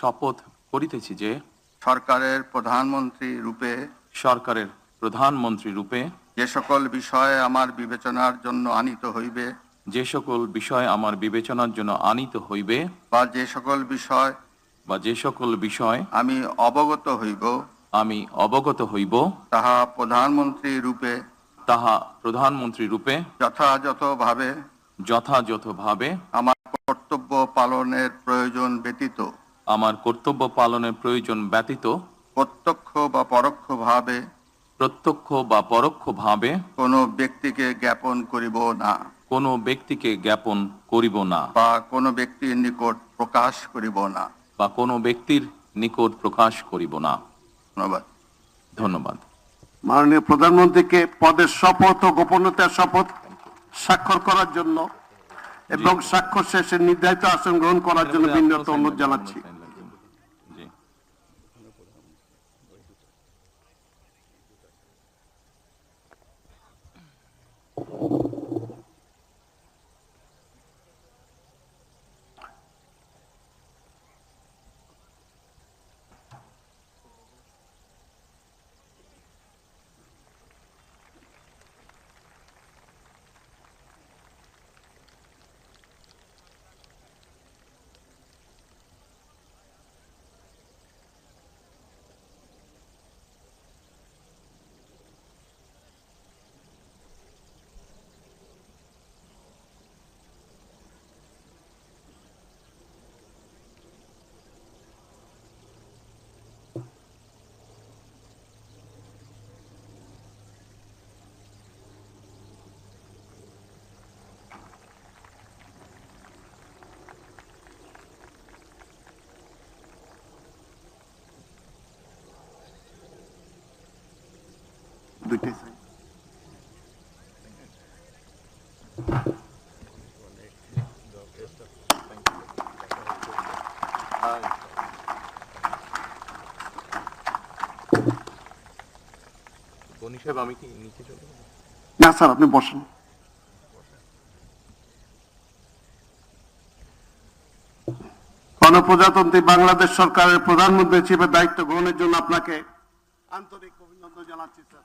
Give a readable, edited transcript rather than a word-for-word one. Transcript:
শপথ করিতেছি যে সরকারের প্রধানমন্ত্রী রূপে যে সকল বিষয় আমার বিবেচনার জন্য আনিত হইবে বা যে সকল বিষয় আমি অবগত হইব তাহা প্রধানমন্ত্রী রূপে যথাযথভাবে আমার কর্তব্য পালনের প্রয়োজন ব্যতীত প্রত্যক্ষ বা পরোক্ষভাবে কোনো ব্যক্তিকে জ্ঞাপন করিব না বা কোনো ব্যক্তির নিকট প্রকাশ করিব না। ধন্যবাদ। ধন্যবাদ। মাননীয় প্রধানমন্ত্রীকে পদের শপথ ও গোপনীয়তার শপথ স্বাক্ষর করার জন্য এবং স্বাক্ষর শেষে নির্ধারিত আসন গ্রহণ করার জন্য বিনীত অনুরোধ জানাচ্ছি। দুইটাই চাই। আমি কি নিচে চলে যাব? না স্যার, আপনি বসেন। গণপ্রজাতন্ত্রী বাংলাদেশ সরকারের প্রধানমন্ত্রী হিসেবে দায়িত্ব গ্রহণের জন্য আপনাকে আন্তরিক অভিনন্দন জানাচ্ছি স্যার।